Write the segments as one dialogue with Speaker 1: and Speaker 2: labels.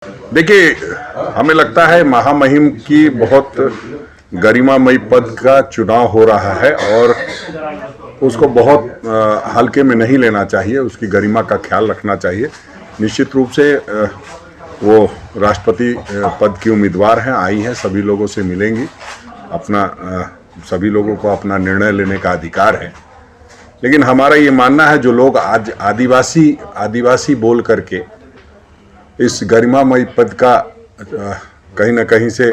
Speaker 1: देखिए, हमें लगता है महामहिम की बहुत गरिमामयी पद का चुनाव हो रहा है और उसको बहुत हल्के में नहीं लेना चाहिए। उसकी गरिमा का ख्याल रखना चाहिए। निश्चित रूप से वो राष्ट्रपति पद की उम्मीदवार हैं, आई हैं, सभी लोगों से मिलेंगी। सभी लोगों को अपना निर्णय लेने का अधिकार है। लेकिन हमारा ये मानना है, जो लोग आज आदिवासी बोल करके इस गरिमामयी पद का कहीं ना कहीं से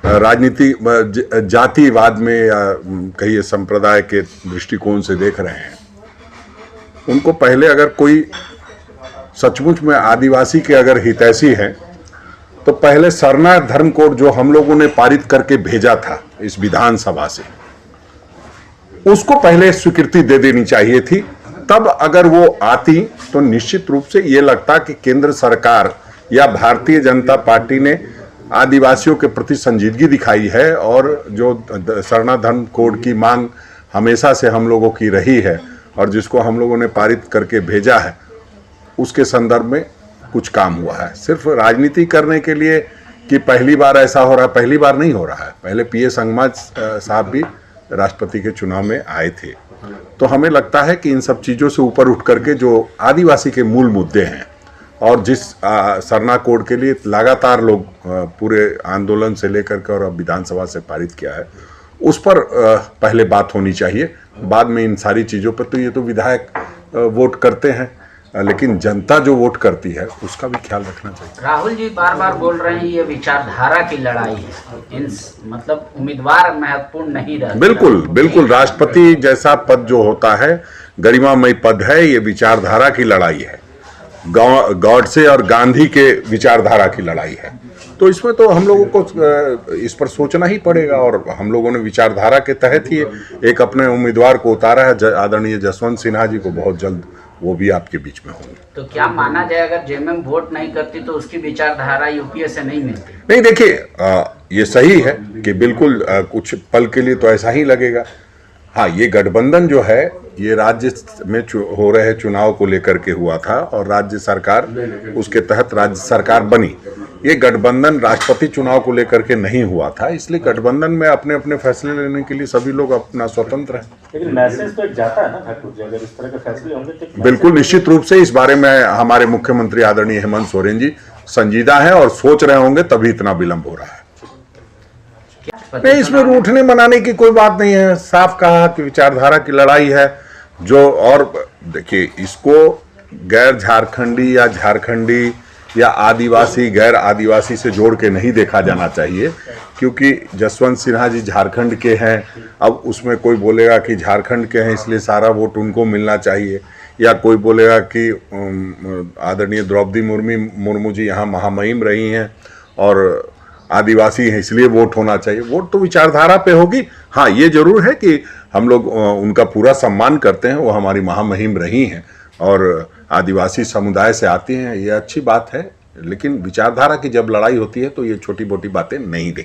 Speaker 1: राजनीति जातिवाद में या कहिए संप्रदाय के दृष्टिकोण से देख रहे हैं, उनको पहले अगर कोई सचमुच में आदिवासी के अगर हितैषी हैं तो पहले सरना धर्म कोड जो हम लोगों ने पारित करके भेजा था इस विधानसभा से, उसको पहले स्वीकृति दे देनी चाहिए थी। तब अगर वो आती तो निश्चित रूप से ये लगता कि केंद्र सरकार या भारतीय जनता पार्टी ने आदिवासियों के प्रति संजीदगी दिखाई है और जो सरना धर्म कोड की मांग हमेशा से हम लोगों की रही है और जिसको हम लोगों ने पारित करके भेजा है, उसके संदर्भ में कुछ काम हुआ है। सिर्फ राजनीति करने के लिए कि पहली बार ऐसा हो रहा है, पहली बार नहीं हो रहा है। पहले पीएस संगमा साहब भी राष्ट्रपति के चुनाव में आए थे। तो हमें लगता है कि इन सब चीज़ों से ऊपर उठ करके जो आदिवासी के मूल मुद्दे हैं और जिस सरना कोड के लिए लगातार लोग पूरे आंदोलन से लेकर के और अब विधानसभा से पारित किया है, उस पर पहले बात होनी चाहिए। बाद में इन सारी चीज़ों पर तो ये तो विधायक वोट करते हैं, लेकिन जनता जो वोट करती है उसका भी ख्याल रखना चाहिए।
Speaker 2: राहुल जी बार बार बोल रहे हैं ये विचारधारा की लड़ाई है, मतलब उम्मीदवार महत्वपूर्ण नहीं रहता।
Speaker 1: बिल्कुल बिल्कुल, राष्ट्रपति जैसा पद जो होता है गरिमामयी पद है, ये विचारधारा की लड़ाई है, गॉडसे और गांधी के विचारधारा की लड़ाई है। तो इसमें तो हम लोगों को इस पर सोचना ही पड़ेगा और हम लोगों ने विचारधारा के तहत ही एक अपने उम्मीदवार को उतारा है। आदरणीय जसवंत सिन्हा जी को बहुत जल्द वो भी आपके बीच में होंगे।
Speaker 2: तो क्या माना जाए अगर जेएमएम वोट नहीं करती तो उसकी विचारधारा यूपीए से नहीं मिलती?
Speaker 1: नहीं, देखिए, ये सही है कि बिल्कुल कुछ पल के लिए तो ऐसा ही लगेगा। हाँ, ये गठबंधन जो है ये राज्य में हो रहे चुनाव को लेकर के हुआ था और राज्य सरकार उसके तहत राज्य सरकार बनी। ये गठबंधन राष्ट्रपति चुनाव को लेकर के नहीं हुआ था, इसलिए गठबंधन में अपने अपने फैसले लेने के लिए सभी लोग अपना स्वतंत्र हैं।
Speaker 3: लेकिन मैसेज तो जाता है ना ठाकुर जी, अगर इस तरह के फैसले होंगे तो
Speaker 1: बिल्कुल, निश्चित रूप से इस बारे में हमारे मुख्यमंत्री आदरणीय हेमंत सोरेन जी संजीदा हैं और सोच रहे होंगे, तभी इतना विलंब हो रहा है। नहीं, इसमें रूठने मनाने की कोई बात नहीं है। साफ कहा कि विचारधारा की लड़ाई है जो, और देखिए, इसको गैर झारखंडी या झारखंडी या आदिवासी गैर आदिवासी से जोड़ के नहीं देखा जाना चाहिए, क्योंकि जसवंत सिन्हा जी झारखंड के हैं। अब उसमें कोई बोलेगा कि झारखंड के हैं इसलिए सारा वोट उनको मिलना चाहिए, या कोई बोलेगा कि आदरणीय द्रौपदी मुर्मू जी यहाँ महामहिम रही हैं और आदिवासी हैं इसलिए वोट होना चाहिए। वोट तो विचारधारा पे होगी। हाँ, ये जरूर है कि हम लोग उनका पूरा सम्मान करते हैं, वो हमारी महामहिम रही हैं और आदिवासी समुदाय से आती हैं, ये अच्छी बात है। लेकिन विचारधारा की जब लड़ाई होती है तो ये छोटी मोटी बातें नहीं देखी